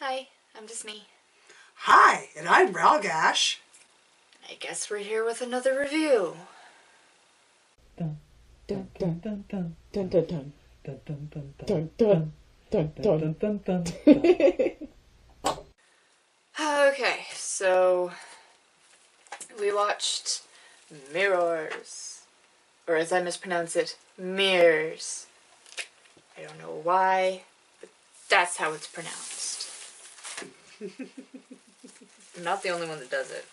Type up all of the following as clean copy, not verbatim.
Hi, I'm just me. Hi, and I'm Ralgash. I guess we're here with another review. Dun dun dun dun dun dun dun dun dun dun dun dun dun dun dun dun dun. Okay, so we watched Mirrors, or as I mispronounce it, Mirrors. I don't know why, but that's how it's pronounced. I'm not the only one that does it.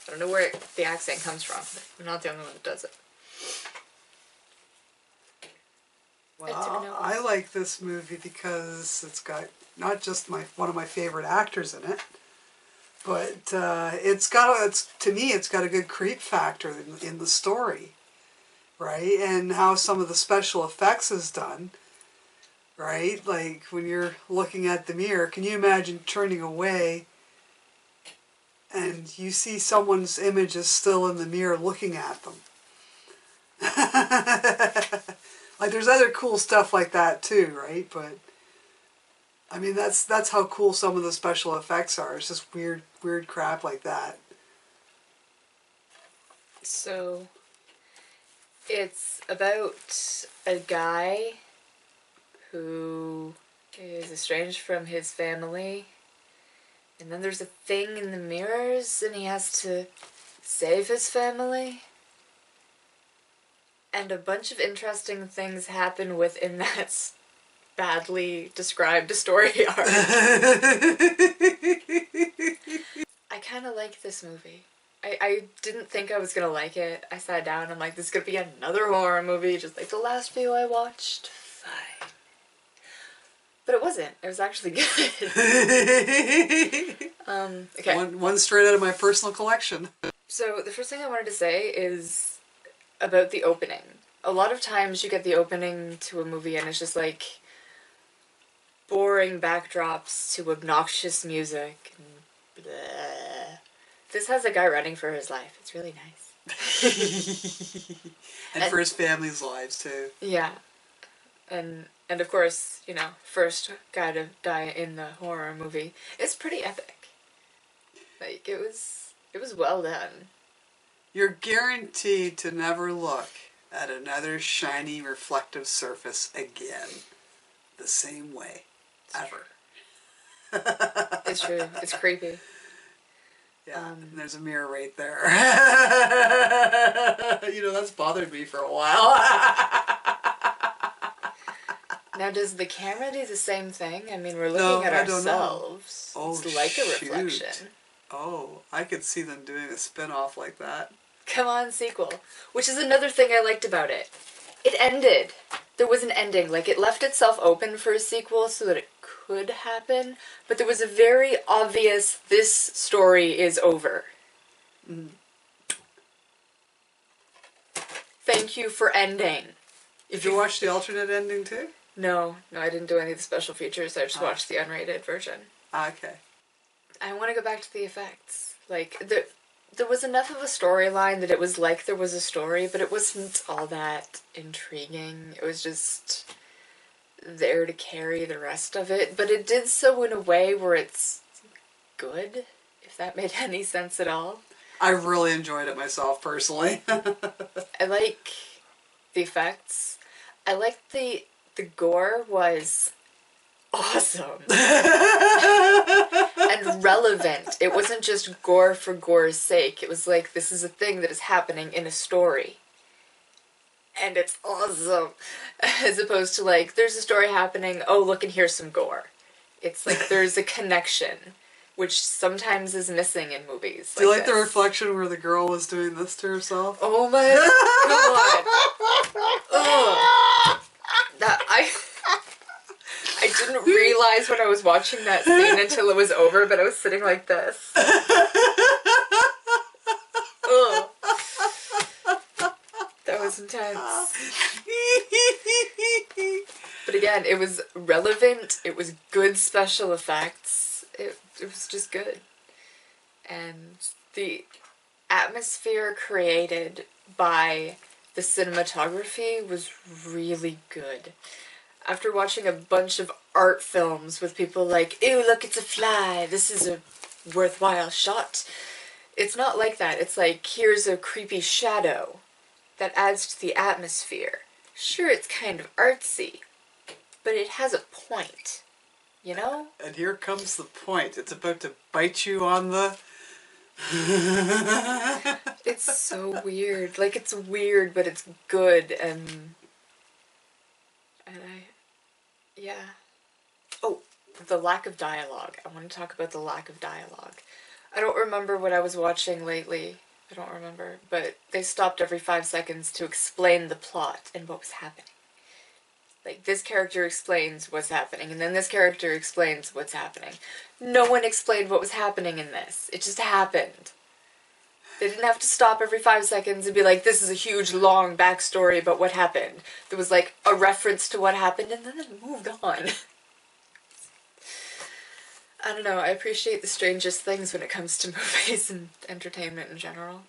I don't know where the accent comes from, but I'm not the only one that does it. Well, I like this movie because it's got not just one of my favorite actors in it, but to me it's got a good creep factor in the story, right? And how some of the special effects is done, right? Like when you're looking at the mirror, can you imagine turning away and you see someone's image is still in the mirror looking at them? Like there's other cool stuff like that too, right? But I mean that's how cool some of the special effects are. It's just weird crap like that. So it's about a guy who is estranged from his family, and then there's a thing in the mirrors and he has to save his family. And a bunch of interesting things happen within that badly described story arc. I kind of like this movie. I didn't think I was going to like it. I sat down and I'm like, this is going to be another horror movie, just like the last few I watched. Fine. But it wasn't. It was actually good. Okay. One straight out of my personal collection. So the first thing I wanted to say is about the opening. A lot of times you get the opening to a movie and it's just like boring backdrops to obnoxious music and bleh. This has a guy running for his life. It's really nice. and for his family's lives too. Yeah. And of course, you know, first guy to die in the horror movie. It's pretty epic. Like it was well done. You're guaranteed to never look at another shiny reflective surface again the same way. Ever. It's true. It's creepy. Yeah, and there's a mirror right there. You know, that's bothered me for a while. Now, does the camera do the same thing? I mean, we're looking at ourselves. Oh, it's like a reflection. Oh, I could see them doing a spin-off like that. Come on, sequel. Which is another thing I liked about it. It ended. There was an ending. Like, it left itself open for a sequel so that it could happen, but there was a very obvious, this story is over. Mm. Thank you for ending. Did you watch the alternate ending too? No, I didn't do any of the special features. I just watched the unrated version. Okay. I want to go back to the effects. Like, there was enough of a storyline that it was like there was a story, but it wasn't all that intriguing. It was just there to carry the rest of it, but it did so in a way where it's good, if that made any sense at all. I really enjoyed it myself, personally. I like the effects. I like the gore was awesome. And relevant. It wasn't just gore for gore's sake. It was like, this is a thing that is happening in a story. And it's awesome. As opposed to like, there's a story happening, oh look and here's some gore. It's like there's a connection, which sometimes is missing in movies. Do you like the reflection where the girl was doing this to herself? Oh my god. Ugh. That I didn't realize when I was watching that scene until it was over, but I was sitting like this. Ugh. That was intense. But again, it was relevant, it was good special effects, it was just good. And the atmosphere created by the cinematography was really good. After watching a bunch of art films with people like, ew, look, it's a fly, this is a worthwhile shot. It's not like that. It's like, here's a creepy shadow that adds to the atmosphere. Sure, it's kind of artsy, but it has a point, you know? And here comes the point. It's about to bite you on the... It's so weird. Like, it's weird, but it's good, and yeah. Oh, the lack of dialogue. I want to talk about the lack of dialogue. I don't remember what I was watching lately. I don't remember, but they stopped every 5 seconds to explain the plot and what was happening. Like, this character explains what's happening, and then this character explains what's happening. No one explained what was happening in this. It just happened. They didn't have to stop every 5 seconds and be like, this is a huge, long backstory about what happened. There was, like, a reference to what happened, and then it moved on. I don't know, I appreciate the strangest things when it comes to movies and entertainment in general.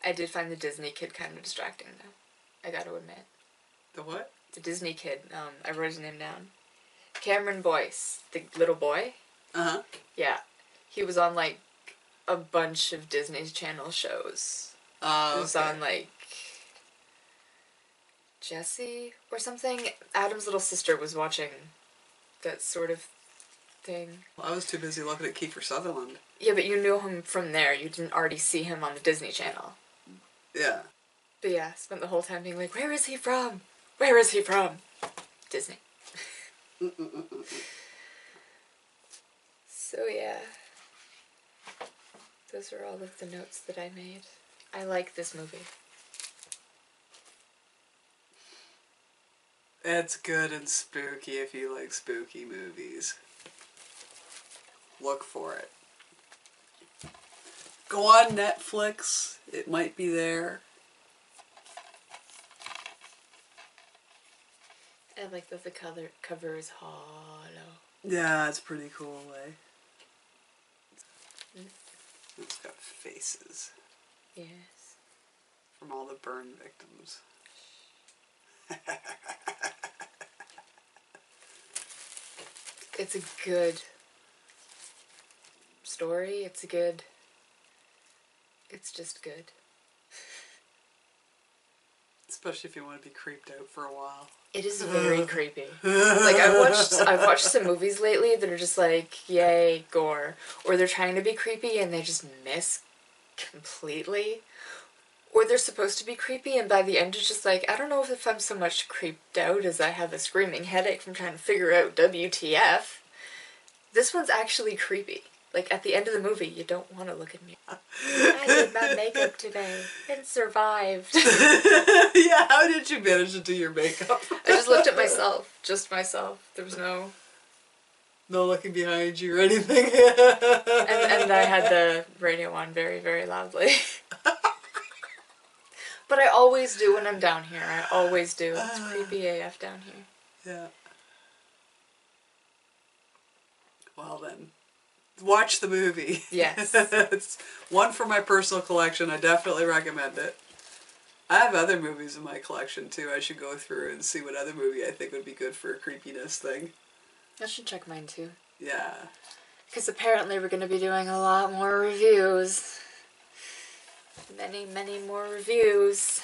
I did find the Disney kid kind of distracting, though. I gotta admit. The what? The Disney kid. I wrote his name down. Cameron Boyce, the little boy. Uh-huh. Yeah. He was on, like, a bunch of Disney Channel shows. He was on, like, Jessie or something. Adam's little sister was watching that sort of thing. Well, I was too busy looking at Kiefer Sutherland. Yeah, but you knew him from there. You didn't already see him on the Disney Channel. Yeah. But yeah, spent the whole time being like, where is he from? Where is he from? Disney. So yeah. Those are all of the notes that I made. I like this movie. It's good and spooky if you like spooky movies. Look for it. Go on Netflix. It might be there. I like that the cover is hollow. Yeah, it's pretty cool, eh? It's got faces. Yes. From all the burn victims. It's a good story. It's just good. Especially if you want to be creeped out for a while. It is very creepy. Like, I've watched some movies lately that are just like, yay, gore. Or they're trying to be creepy and they just miss completely. Or they're supposed to be creepy and by the end it's just like, I don't know if I'm so much creeped out as I have a screaming headache from trying to figure out WTF. This one's actually creepy. Like, at the end of the movie, you don't want to look at me. I did my makeup today and survived. Yeah, how did you manage to do your makeup? I just looked at myself. Just myself. There was no... No looking behind you or anything? And I had the radio on very, very loudly. But I always do when I'm down here. I always do. It's creepy AF down here. Yeah. Well then, watch the movie. Yes. It's one for my personal collection. I definitely recommend it. I have other movies in my collection too. I should go through and see what other movie I think would be good for a creepiness thing. I should check mine too. Yeah. Because apparently we're going to be doing a lot more reviews. Many, many more reviews.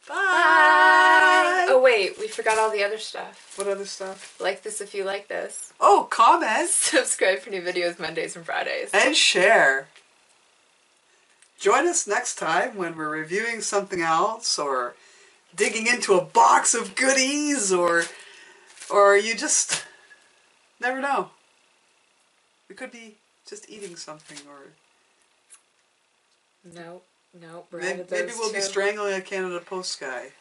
Bye! Oh wait, we forgot all the other stuff. What other stuff? Like this if you like this. Oh, comment! Subscribe for new videos Mondays and Fridays. And share. Join us next time when we're reviewing something else or digging into a box of goodies or you just never know. We could be just eating something or... No. Maybe we'll be strangling a Canada Post guy.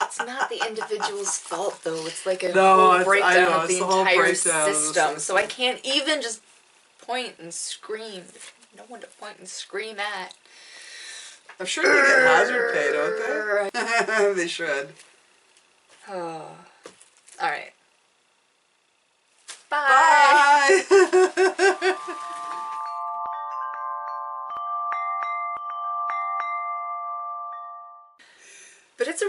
It's not the individual's fault though. It's like a whole breakdown of the entire system. So I can't even just point and scream. There's no one to point and scream at. I'm sure they get hazard pay, don't they? They should. Oh. Alright. Bye! Bye! But it's